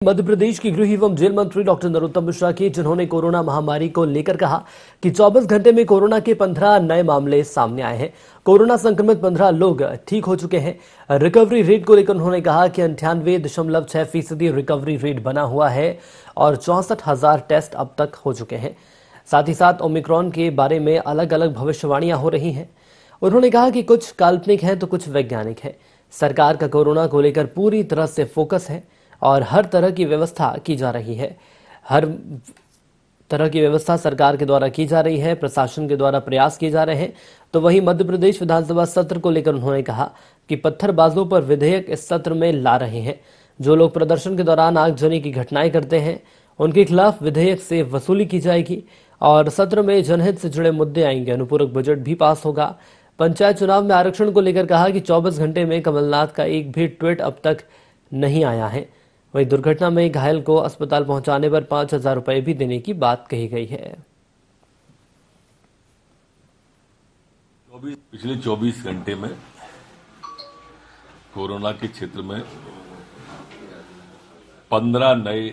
मध्य प्रदेश की गृह एवं जेल मंत्री डॉक्टर नरोत्तम मिश्रा की, जिन्होंने कोरोना महामारी को लेकर कहा कि 24 घंटे में कोरोना के 15 नए मामले सामने आए हैं। कोरोना संक्रमित 15 लोग ठीक हो चुके हैं। रिकवरी रेट को लेकर उन्होंने कहा कि 98.6% रिकवरी रेट बना हुआ है और 64,000 टेस्ट अब तक हो चुके हैं। साथ ही साथ ओमिक्रॉन के बारे में अलग अलग भविष्यवाणियां हो रही हैं। उन्होंने कहा कि कुछ काल्पनिक है तो कुछ वैज्ञानिक है। सरकार का कोरोना को लेकर पूरी तरह से फोकस है और हर तरह की व्यवस्था की जा रही है। हर तरह की व्यवस्था सरकार के द्वारा की जा रही है, प्रशासन के द्वारा प्रयास किए जा रहे हैं। तो वहीं मध्य प्रदेश विधानसभा सत्र को लेकर उन्होंने कहा कि पत्थरबाजों पर विधेयक इस सत्र में ला रहे हैं। जो लोग प्रदर्शन के दौरान आगजनी की घटनाएं करते हैं, उनके खिलाफ विधेयक से वसूली की जाएगी और सत्र में जनहित से जुड़े मुद्दे आएंगे। अनुपूरक बजट भी पास होगा। पंचायत चुनाव में आरक्षण को लेकर कहा कि 24 घंटे में कमलनाथ का एक भी ट्वीट अब तक नहीं आया है। वहीं दुर्घटना में घायल को अस्पताल पहुंचाने पर 5,000 रुपए भी देने की बात कही गई है। पिछले 24 घंटे में कोरोना के क्षेत्र में 15 नए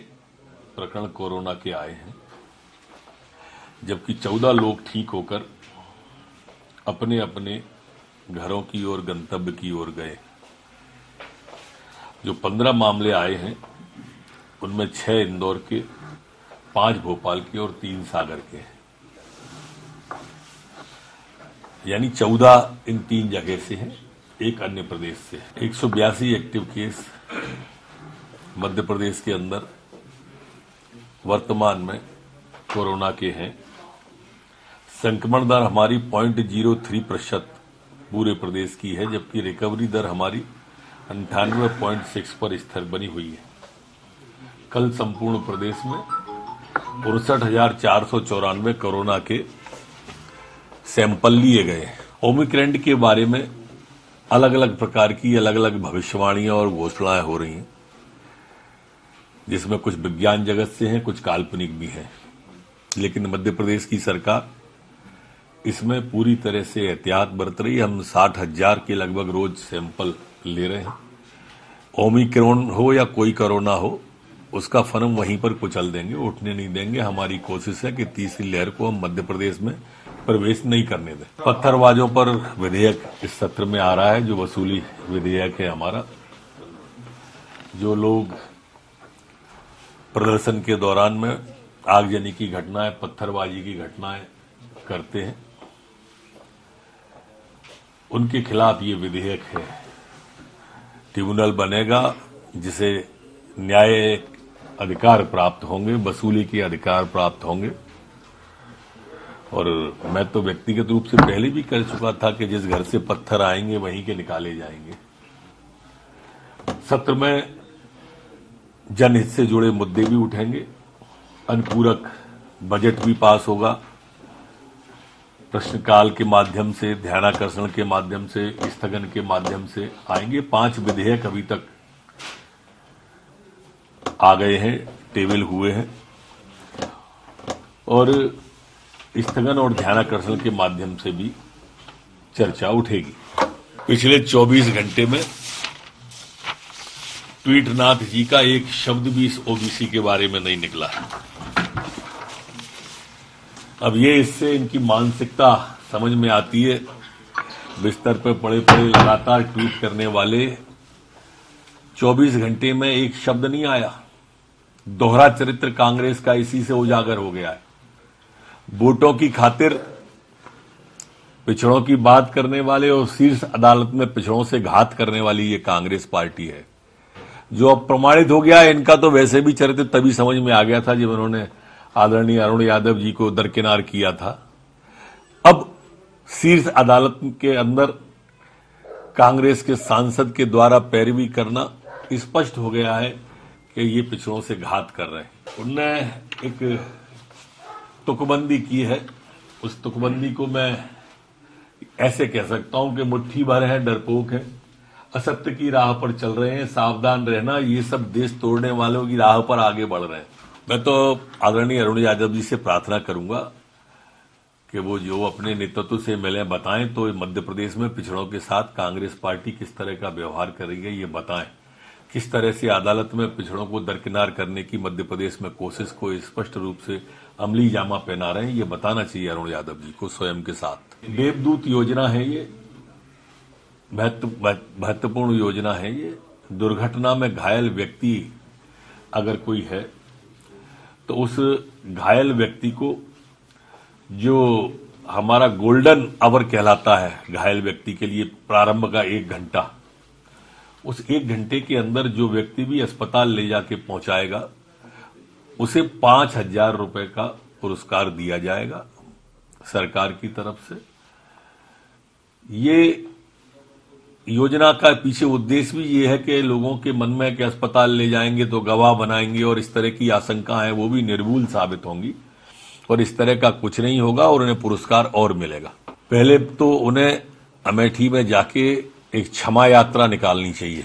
प्रकरण कोरोना के आए हैं, जबकि 14 लोग ठीक होकर अपने अपने घरों की ओर, गंतव्य की ओर गए। जो 15 मामले आए हैं उनमें 6 इंदौर के, 5 भोपाल के और 3 सागर के हैं। यानी 14 इन 3 जगह से हैं, एक अन्य प्रदेश से। 182 एक्टिव केस मध्य प्रदेश के अंदर वर्तमान में कोरोना के हैं। संक्रमण दर हमारी 0.03% पूरे प्रदेश की है, जबकि रिकवरी दर हमारी 98.6 पर स्थिर बनी हुई है। कल संपूर्ण प्रदेश में 59,494 कोरोना के सैंपल लिए गए। ओमिक्रॉन के बारे में अलग अलग प्रकार की अलग अलग भविष्यवाणियां और घोषणाएं हो रही हैं, जिसमें कुछ विज्ञान जगत से हैं, कुछ काल्पनिक भी हैं। लेकिन मध्य प्रदेश की सरकार इसमें पूरी तरह से एहतियात बरत रही है। हम 60,000 के लगभग रोज सैंपल ले रहे हैं। ओमिक्रॉन हो या कोई कोरोना हो, उसका फर्म वहीं पर कुचल देंगे, उठने नहीं देंगे। हमारी कोशिश है कि तीसरी लहर को हम मध्य प्रदेश में प्रवेश नहीं करने दें। पत्थरबाजों पर विधेयक इस सत्र में आ रहा है, जो वसूली विधेयक है हमारा। जो लोग प्रदर्शन के दौरान में आगजनी की घटनाएं, पत्थरबाजी की घटनाएं करते हैं, उनके खिलाफ ये विधेयक है। ट्रिब्यूनल बनेगा जिसे न्याय अधिकार प्राप्त होंगे, वसूली के अधिकार प्राप्त होंगे। और मैं तो व्यक्तिगत रूप से पहले भी कर चुका था कि जिस घर से पत्थर आएंगे वहीं के निकाले जाएंगे। सत्र में जनहित से जुड़े मुद्दे भी उठेंगे, अनुपूरक बजट भी पास होगा। प्रश्नकाल के माध्यम से, ध्यानाकर्षण के माध्यम से, स्थगन के माध्यम से आएंगे। 5 विधेयक अभी तक आ गए हैं, टेबल हुए हैं, और स्थगन और ध्यानाकर्षण के माध्यम से भी चर्चा उठेगी। पिछले 24 घंटे में ट्वीटनाथ जी का एक शब्द भी इस ओबीसी के बारे में नहीं निकला। अब ये इससे इनकी मानसिकता समझ में आती है। बिस्तर पर पड़े पड़े लगातार ट्वीट करने वाले, 24 घंटे में एक शब्द नहीं आया। दोहरा चरित्र कांग्रेस का इसी से उजागर हो गया है। वोटों की खातिर पिछड़ों की बात करने वाले और शीर्ष अदालत में पिछड़ों से घात करने वाली ये कांग्रेस पार्टी है, जो अब प्रमाणित हो गया है। इनका तो वैसे भी चरित्र तभी समझ में आ गया था जब उन्होंने आदरणीय अरुण यादव जी को दरकिनार किया था। अब शीर्ष अदालत के अंदर कांग्रेस के सांसद के द्वारा पैरवी करना स्पष्ट हो गया है कि ये पिछड़ों से घात कर रहे हैं। उनने एक तुकबंदी की है। उस तुकबंदी को मैं ऐसे कह सकता हूं कि मुट्ठी भर है, डरपोक है, असत्य की राह पर चल रहे हैं, सावधान रहना, ये सब देश तोड़ने वालों की राह पर आगे बढ़ रहे हैं। मैं तो आदरणीय अरुण यादव जी से प्रार्थना करूंगा कि वो जो अपने नेतृत्व से मिले बताएं, तो मध्य प्रदेश में पिछड़ों के साथ कांग्रेस पार्टी किस तरह का व्यवहार कर रही है ये बताएं। किस तरह से अदालत में पिछड़ों को दरकिनार करने की मध्य प्रदेश में कोशिश को स्पष्ट रूप से अमली जामा पहना रहे हैं, ये बताना चाहिए अरुण यादव जी को स्वयं के साथ। देवदूत योजना है ये, महत्वपूर्ण योजना है ये। दुर्घटना में घायल व्यक्ति अगर कोई है तो उस घायल व्यक्ति को जो हमारा गोल्डन आवर कहलाता है घायल व्यक्ति के लिए, प्रारंभ का 1 घंटा, उस 1 घंटे के अंदर जो व्यक्ति भी अस्पताल ले जाके पहुंचाएगा उसे 5,000 रुपए का पुरस्कार दिया जाएगा सरकार की तरफ से। ये योजना का पीछे उद्देश्य भी ये है कि लोगों के मन में कि अस्पताल ले जाएंगे तो गवाह बनाएंगे और इस तरह की आशंका है वो भी निर्मूल साबित होंगी और इस तरह का कुछ नहीं होगा और उन्हें पुरस्कार और मिलेगा। पहले तो उन्हें अमेठी में जाके एक क्षमा यात्रा निकालनी चाहिए।